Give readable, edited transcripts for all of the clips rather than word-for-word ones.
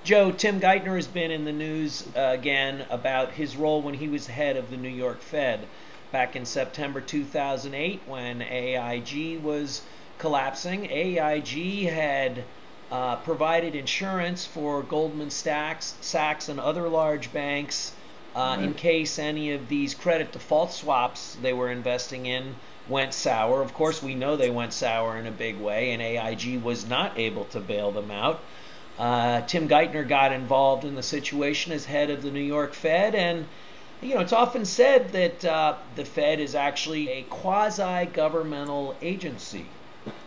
Joe, Tim Geithner has been in the news again about his role when he was head of the New York Fed back in September 2008 when AIG was collapsing. AIG had provided insurance for Goldman Sachs and other large banks in case any of these credit default swaps they were investing in went sour. Of course, we know they went sour in a big way, and AIG was not able to bail them out. Tim Geithner got involved in the situation as head of the New York Fed, and it's often said that the Fed is actually a quasi-governmental agency,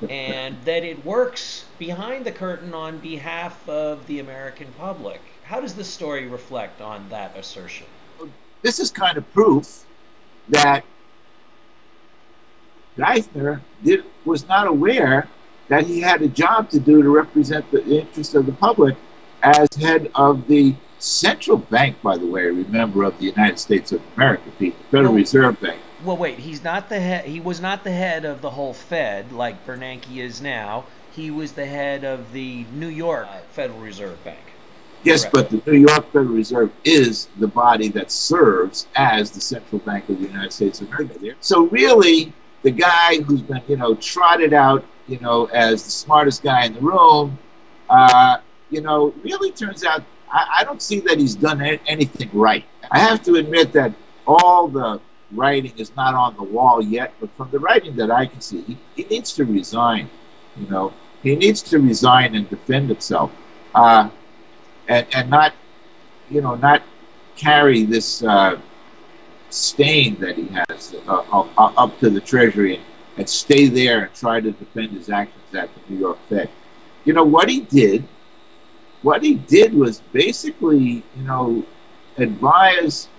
and that it works behind the curtain on behalf of the American public. How does this story reflect on that assertion? This is kind of proof that Geithner was not aware that he had a job to do to represent the interests of the public as head of the central bank, by the way, remember, of the United States of America, Pete, the Federal Reserve Bank. Well, wait, he's not the head. He was not the head of the whole Fed like Bernanke is now. He was the head of the New York Federal Reserve Bank. Yes, correct. But the New York Federal Reserve is the body that serves as the central bank of the United States of America. So really, the guy who's been, trotted out, as the smartest guy in the room, really turns out, I don't see that he's done anything right. I have to admit that all the writing is not on the wall yet, but from the writing that I can see, he needs to resign. He needs to resign and defend himself, and not, not carry this stain that he has up to the Treasury and stay there and try to defend his actions at the New York Fed. What he did was basically, advise.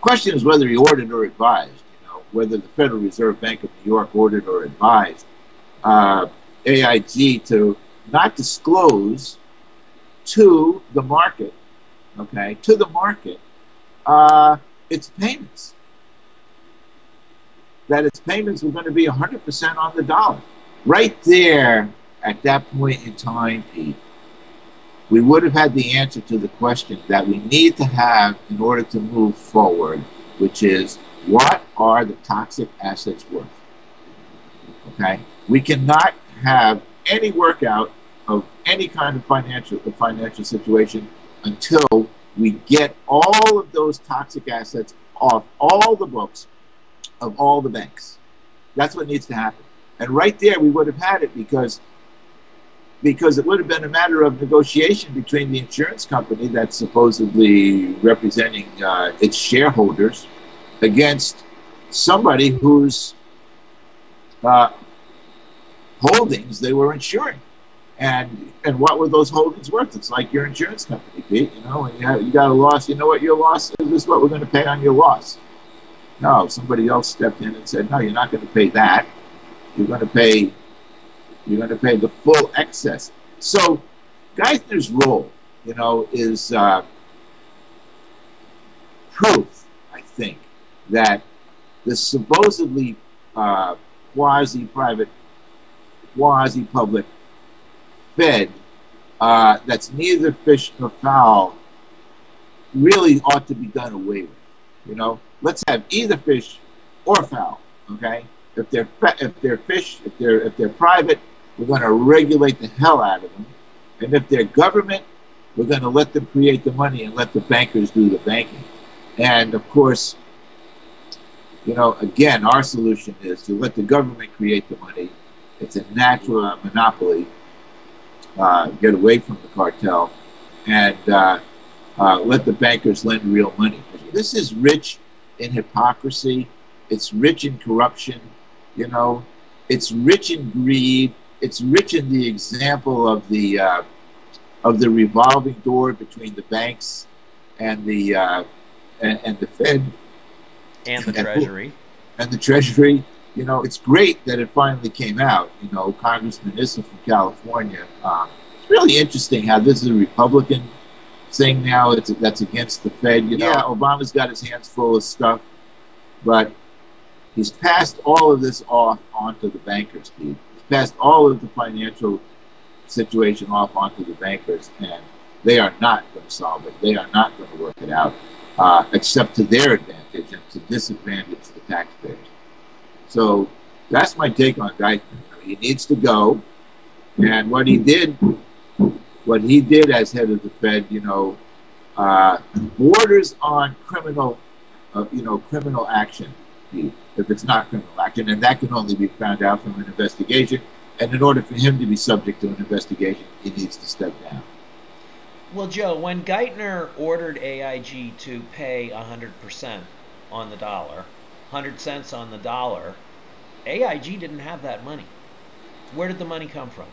Question is whether he ordered or advised, whether the Federal Reserve Bank of New York ordered or advised AIG to not disclose to the market, its payments. That its payments were going to be 100% on the dollar. Right there, at that point in time, Pete, we would have had the answer to the question that we need to have in order to move forward, which is, what are the toxic assets worth? Okay? We cannot have any workout of any kind of financial situation until we get all of those toxic assets off all the books of all the banks. That's what needs to happen. And right there, we would have had it because it would have been a matter of negotiation between the insurance company that's supposedly representing its shareholders against somebody whose holdings they were insuring. And what were those holdings worth? It's like your insurance company, Pete. When you got a loss, you know what your loss is? This is what we're going to pay on your loss. No, somebody else stepped in and said, no, you're not going to pay that. You're going to pay the full excess. So Geithner's role, is proof, I think, that the supposedly quasi-private, quasi-public Fed that's neither fish nor fowl really ought to be done away with. Let's have either fish or fowl. Okay, if they're fish, if they're private, we're going to regulate the hell out of them, and if they're government, we're going to let them create the money and let the bankers do the banking. And of course, again, our solution is to let the government create the money. It's a natural monopoly. Get away from the cartel, and let the bankers lend real money. This is rich in hypocrisy. It's rich in corruption. It's rich in greed. It's rich in the example of the revolving door between the banks and the Fed and the Treasury. And the Treasury. It's great that it finally came out. Congressman Issa from California. It's really interesting how this is a Republican thing now. That's against the Fed. Yeah, Obama's got his hands full of stuff, but he's passed all of this off onto the bankers, Pete. He's passed all of the financial situation off onto the bankers, and they are not going to solve it. They are not going to work it out, except to their advantage and to disadvantage the taxpayers. So that's my take on Geithner. He needs to go, and what he did as head of the Fed, borders on criminal, criminal action. If it's not criminal action, and that can only be found out from an investigation. And in order for him to be subject to an investigation, he needs to step down. Well, Joe, when Geithner ordered AIG to pay 100% on the dollar, 100 cents on the dollar, AIG didn't have that money. Where did the money come from?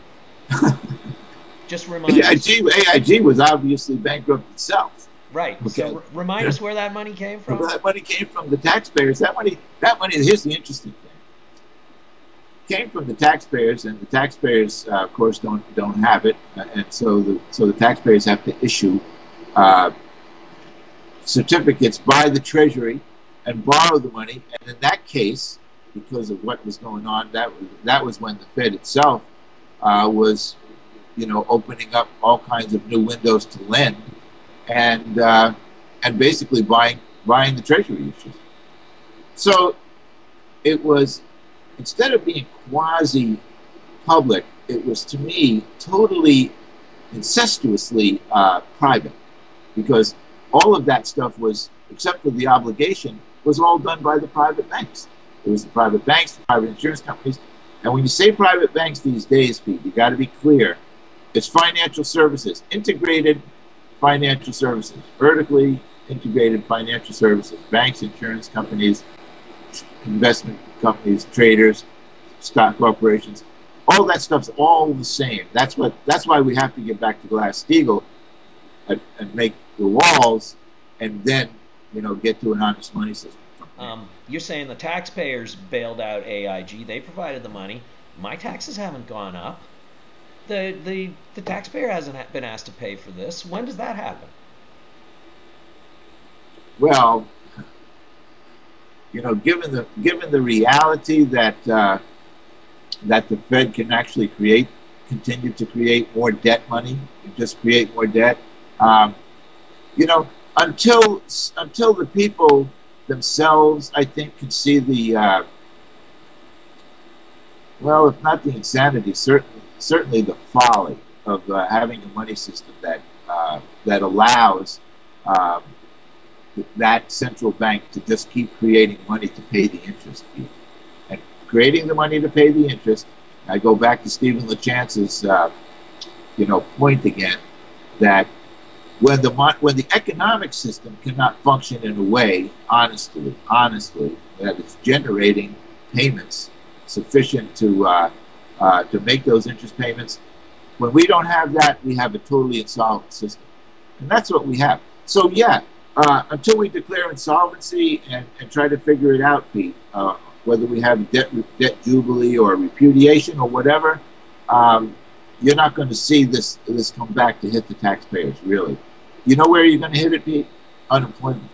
Just remind us. AIG was obviously bankrupt itself. Right. Okay. So remind us where that money came from. Well, that money came from the taxpayers. That money. Here's the interesting thing. Came from the taxpayers, and the taxpayers, of course, don't have it, and so the taxpayers have to issue certificates by the Treasury and borrow the money. And in that case, because of what was going on, that was when the Fed itself was, opening up all kinds of new windows to lend, and basically buying the Treasury issues. So it was, instead of being quasi-public, it was, to me, totally incestuously private, because all of that stuff was, except for the obligation, was all done by the private banks. It was the private banks, the private insurance companies. And when you say private banks these days, Pete, you got to be clear. It's financial services, integrated financial services, vertically integrated financial services, banks, insurance companies, investment companies, traders, stock corporations. All that stuff's all the same. That's why we have to get back to Glass-Steagall and make the walls, and then get to an honest money system. You're saying the taxpayers bailed out AIG. They provided the money. My taxes haven't gone up. The taxpayer hasn't been asked to pay for this. When does that happen? Well, given the reality that that the Fed can actually continue to create more debt money, and just create more debt, until the people themselves, I think, can see the well, if not the insanity, certainly the folly of having a money system that allows that central bank to just keep creating money to pay the interest. And creating the money to pay the interest, I go back to Stephen LeChance's point again, that when the economic system cannot function in a way, honestly, that it's generating payments sufficient to make those interest payments, when we don't have that, we have a totally insolvent system. And that's what we have. So yeah, until we declare insolvency and try to figure it out, Pete, whether we have debt jubilee or repudiation or whatever, you're not going to see this come back to hit the taxpayers, really. You know where you're going to hit it, Pete? Unemployment.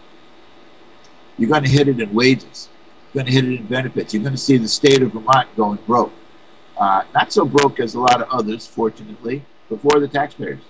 You're going to hit it in wages. You're going to hit it in benefits. You're going to see the state of Vermont going broke. Not so broke as a lot of others, fortunately, before the taxpayers.